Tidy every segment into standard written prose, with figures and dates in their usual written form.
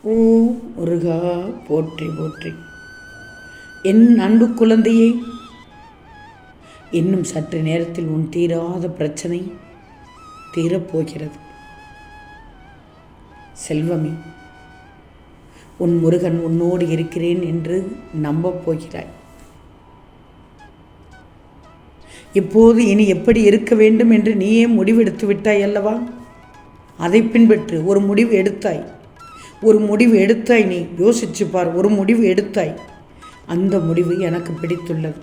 ஓ முருகா போற்றி போற்றி. என் அன்பு குழந்தையே, இன்னும் சற்று நேரத்தில் உன் தீராத பிரச்சனை தீரப்போகிறது. செல்வமே, உன் முருகன் உன்னோடு இருக்கிறேன் என்று நம்பப் போகிறாய். இப்போது இனி எப்படி இருக்க வேண்டும் என்று நீயே முடிவெடுத்து விட்டாய் அல்லவா? அதை பின்பற்று. ஒரு முடிவு எடுத்தாய். நீ யோசிச்சு பார். ஒரு முடிவு எடுத்தாய். அந்த முடிவு எனக்கு பிடித்துள்ளது.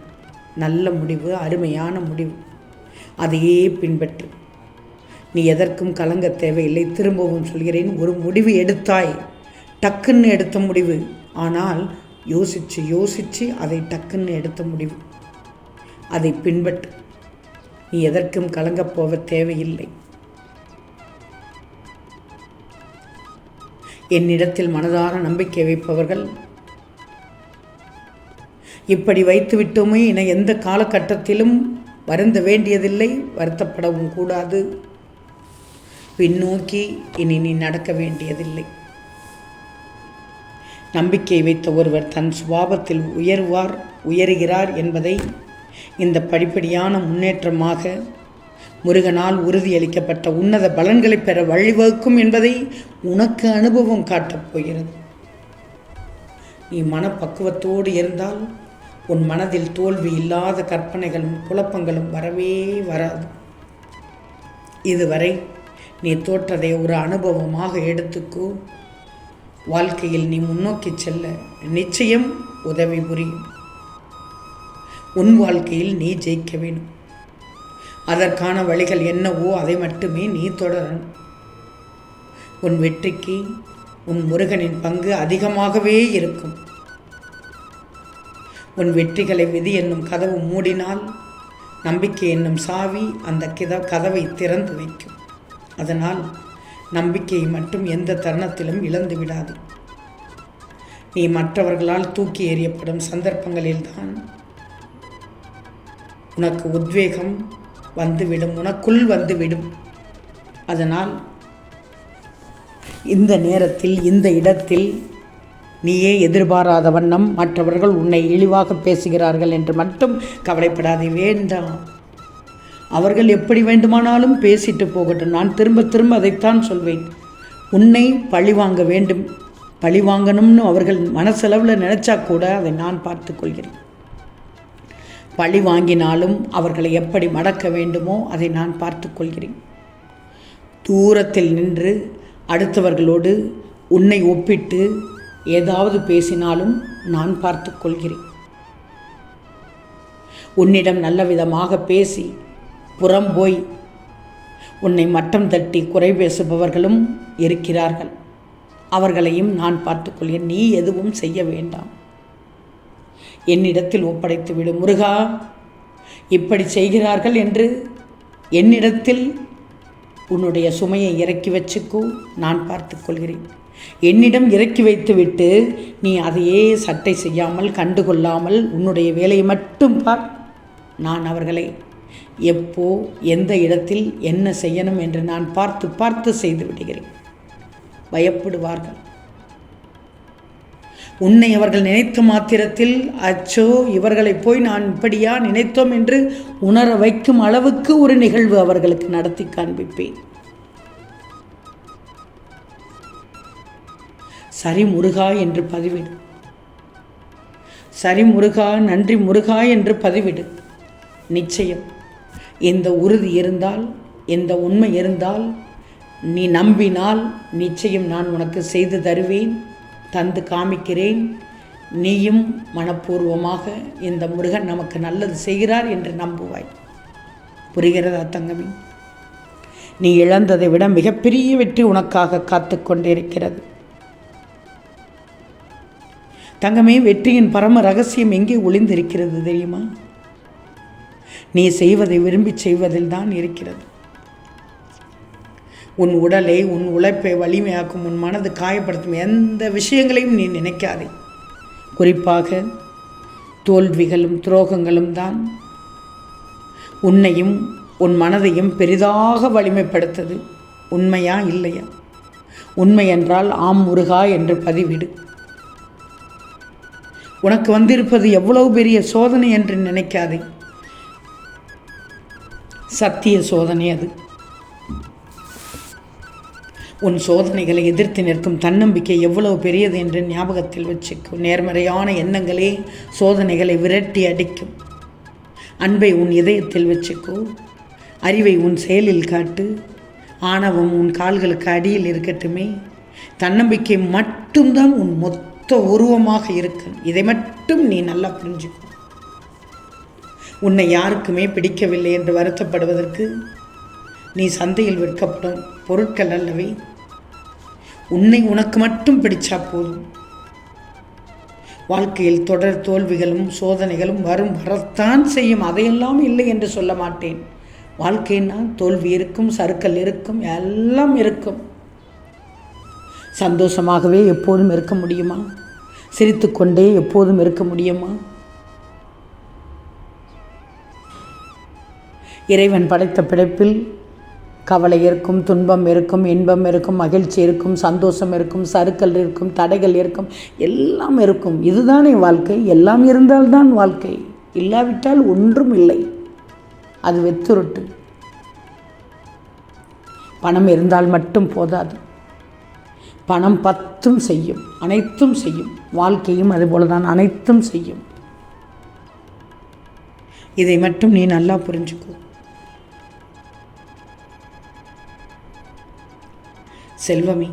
நல்ல முடிவு, அருமையான முடிவு. அதையே பின்பற்று. நீ எதற்கும் கலங்க தேவையில்லை. திரும்பவும் சொல்கிறேன், ஒரு முடிவு எடுத்தாய். டக்குன்னு எடுத்த முடிவு. ஆனால் யோசிச்சு அதை டக்குன்னு எடுத்த முடிவு. அதை பின்பற்று. நீ எதற்கும் கலங்கப் போக தேவையில்லை. என்னிடத்தில் மனதார நம்பிக்கை வைப்பவர்கள் இப்படி வைத்து விட்டோமே என எந்த காலகட்டத்திலும் வருந்த வேண்டியதில்லை, வருத்தப்படவும் கூடாது. பின்னோக்கி இனி நீ நடக்க வேண்டியதில்லை. நம்பிக்கை வைத்த ஒருவர் தன் சுபாவத்தில் உயருகிறார் என்பதை இந்த படிப்படியான முன்னேற்றமாக முருகனால் உறுதியளிக்கப்பட்ட உன்னத பலன்களை பெற வழிவகுக்கும் என்பதை உனக்கு அனுபவம் காட்டப் போகிறது. நீ மனப்பக்குவத்தோடு இருந்தால் உன் மனதில் தோல்வி இல்லாத கற்பனைகளும் குழப்பங்களும் வரவே வராது. இதுவரை நீ தோற்றதை ஒரு அனுபவமாக எடுத்துக்கோ. வாழ்க்கையில் நீ முன்னோக்கி செல்ல நிச்சயம் உதவி புரியும். உன் வாழ்க்கையில் நீ ஜெயிக்க வேண்டும். அதற்கான வழிகள் என்னவோ அதை மட்டுமே நீ தொடரணும். உன் வெற்றிக்கு உன் முருகனின் பங்கு அதிகமாகவே இருக்கும். உன் வெற்றிகளை விதி என்னும் கதவு மூடினால் நம்பிக்கை என்னும் சாவி அந்த கதவை திறந்து வைக்கும். அதனால் நம்பிக்கையை மட்டும் எந்த தருணத்திலும் இழந்து விடாது. நீ மற்றவர்களால் தூக்கி எறியப்படும் சந்தர்ப்பங்களில்தான் உனக்கு உத்வேகம் வந்துவிடும், உனக்குள் வந்துவிடும். அதனால் இந்த நேரத்தில் இந்த இடத்தில் நீயே எதிர்பாராத வண்ணம் மற்றவர்கள் உன்னை இழிவாக பேசுகிறார்கள் என்று மட்டும் கவலைப்படாதே. வேண்டாம், அவர்கள் எப்படி வேண்டுமானாலும் பேசிட்டு போகட்டும். நான் திரும்ப அதைத்தான் சொல்வேன். உன்னை பழி வாங்கணும்னு அவர்கள் மனசளவில் நினச்சா கூட அதை நான் பார்த்து கொள்கிறேன். பழி வாங்கினாலும் அவர்களை எப்படி மடக்க வேண்டுமோ அதை நான் பார்த்து கொள்கிறேன். தூரத்தில் நின்று அடுத்தவர்களோடு உன்னை ஒப்பிட்டு ஏதாவது பேசினாலும் நான் பார்த்து கொள்கிறேன். உன்னிடம் நல்ல விதமாக பேசி புறம் போய் உன்னை மட்டம் தட்டி குறை பேசுபவர்களும் இருக்கிறார்கள். அவர்களையும் நான் பார்த்து கொள்கிறேன். நீ எதுவும் செய்ய வேண்டாம். என்னிடத்தில் ஒப்படைத்து விடு. முருகா, இப்படி செய்கிறார்கள் என்று என்னிடத்தில் உன்னுடைய சுமையை இறக்கி வச்சுக்கோ, நான் பார்த்து கொள்கிறேன். என்னிடம் இறக்கி வைத்துவிட்டு நீ அதையே சட்டை செய்யாமல் கண்டுகொள்ளாமல் உன்னுடைய வேலையை மட்டும் பார். நான் அவர்களை எப்போ எந்த இடத்தில் என்ன செய்யணும் என்று நான் பார்த்து செய்து விடுகிறேன். பயப்படுவார்கள். உன்னை அவர்கள் நினைத்த மாத்திரத்தில் அச்சோ இவர்களை போய் நான் இப்படியா நினைத்தோம் என்று உணர வைக்கும் அளவுக்கு ஒரு நிகழ்வு அவர்களுக்கு நடத்தி காண்பிப்பேன். சரி முருகா என்று பதிவிடு. சரி முருகா, நன்றி முருகா என்று பதிவிடு. நிச்சயம் இந்த உறுதி இருந்தால், இந்த உண்மை இருந்தால், நீ நம்பினால் நிச்சயம் நான் உனக்கு செய்து தருவேன், தந்து காமிக்கிறேன். நீயும் மனப்பூர்வமாக இந்த முருகன் நமக்கு நல்லது செய்கிறார் என்று நம்புவாய். புரிகிறதா தங்கமே? நீ இழந்ததை விட மிகப்பெரிய வெற்றி உனக்காக காத்து கொண்டிருக்கிறது. தங்கமே, வெற்றியின் பரம ரகசியம் எங்கே ஒளிந்திருக்கிறது தெரியுமா? நீ செய்வதை விரும்பி செய்வதில் தான் இருக்கிறது. உன் உடலை, உன் உழைப்பை வலிமையாக்கும், உன் மனது காயப்படுத்தும் எந்த விஷயங்களையும் நீ நினைக்காதே. குறிப்பாக தோல்விகளும் துரோகங்களும் தான் உன்னையும் உன் மனதையும் பெரிதாக வலிமைப்படுத்தது. உண்மையா இல்லையா? உண்மை என்றால் ஆம் முருகா என்று பதிவிடு. உனக்கு வந்திருப்பது எவ்வளவு பெரிய சோதனை என்று நினைக்காதே. சத்திய சோதனை அது. உன் சோதனைகளை எதிர்த்து நிற்கும் தன்னம்பிக்கை எவ்வளவு பெரியது என்று ஞாபகத்தில் வச்சுக்கும். நேர்மறையான எண்ணங்களே சோதனைகளை விரட்டி அடிக்கும். அன்பை உன் இதயத்தில் வச்சுக்கோ. அறிவை உன் செயலில் காட்டு. ஆணவம் உன் கால்களுக்கு அடியில் இருக்கட்டுமே. தன்னம்பிக்கை மட்டும்தான் உன் மொத்த உருவமாக இருக்கும். இதை மட்டும் நீ நல்லா புரிஞ்சுக்கோ. உன்னை யாருக்குமே பிடிக்கவில்லை என்று வருத்தப்படுவதற்கு நீ சந்தையில் விற்கப்படும் பொருட்கள் அல்லவே. உன்னை உனக்கு மட்டும் பிடிச்சா போதும். வாழ்க்கையில் தொடர் தோல்விகளும் சோதனைகளும் வரத்தான் செய்யும். அதையெல்லாம் இல்லை என்று சொல்ல மாட்டேன். வாழ்க்கைன்னா தோல்வி இருக்கும், சறுக்கல் இருக்கும், எல்லாம் இருக்கும். சந்தோஷமாகவே எப்போதும் இருக்க முடியுமா? சிரித்துக்கொண்டே எப்போதும் இருக்க முடியுமா? இறைவன் படைத்த படைப்பில் கவலை இருக்கும், துன்பம் இருக்கும், இன்பம் இருக்கும், மகிழ்ச்சி இருக்கும், சந்தோஷம் இருக்கும், சறுக்கல் இருக்கும், தடைகள் இருக்கும், எல்லாம் இருக்கும். இதுதானே வாழ்க்கை. எல்லாம் இருந்தால்தான் வாழ்க்கை. இல்லாவிட்டால் ஒன்றும் இல்லை. அது வெத்துருட்டு. பணம் இருந்தால் மட்டும் போதாது. பணம் 10 செய்யும், அனைத்தும் செய்யும். வாழ்க்கையும் அதுபோல தான், அனைத்தும் செய்யும். இதை மட்டும் நீ நல்லா புரிஞ்சுக்கோ. செல்வமே,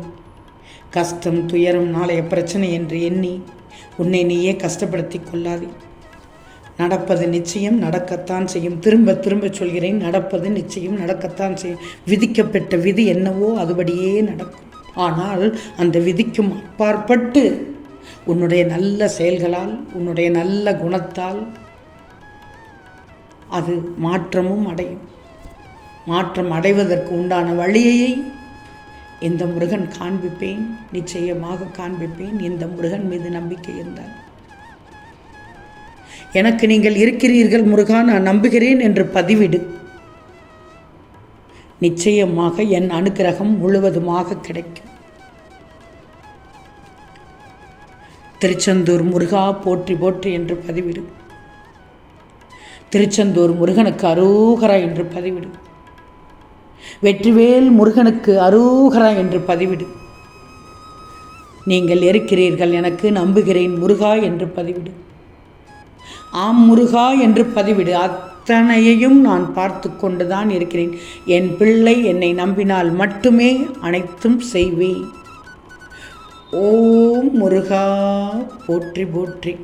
கஷ்டம் துயரம் நாளைய பிரச்சனை என்று எண்ணி உன்னை நீயே கஷ்டப்படுத்தி கொள்ளாதே. நடப்பது நிச்சயம், நடக்கத்தான் செய்யும். திரும்ப திரும்ப சொல்கிறேன், நடப்பது நிச்சயம், நடக்கத்தான் செய்யும். விதிக்கப்பட்ட விதி என்னவோ அதுபடியே நடக்கும். ஆனால் அந்த விதிக்கும் அப்பாற்பட்டு உன்னுடைய நல்ல செயல்களால், உன்னுடைய நல்ல குணத்தால் அது மாற்றமும் அடையும். மாற்றம் அடைவதற்கு உண்டான வழியை இந்த முருகன் காண்பிப்பேன், நிச்சயமாக காண்பிப்பேன். இந்த முருகன் மீது நம்பிக்கை இருந்தால் எனக்கு நீங்கள் இருக்கிறீர்கள் முருகா, நான் நம்புகிறேன் என்று பதிவிடு. நிச்சயமாக என் அனுக்கிரகம் முழுவதுமாக கிடைக்கும். திருச்செந்தூர் முருகா போற்றி போற்றி என்று பதிவிடு. திருச்செந்தூர் முருகனுக்கு அரோகரா என்று பதிவிடு. வெற்றிவேல் முருகனுக்கு அரோகரா என்று பதிவிடு. நீங்கள் இருக்கிறீர்கள், எனக்கு நம்புகிறேன் முருகா என்று பதிவிடு. ஆம் முருகா என்று பதிவிடு. அத்தனையையும் நான் பார்த்து கொண்டுதான் இருக்கிறேன். என் பிள்ளை என்னை நம்பினால் மட்டுமே அனைத்தும் செய்வேன். ஓம் முருகா போற்றி போற்றி.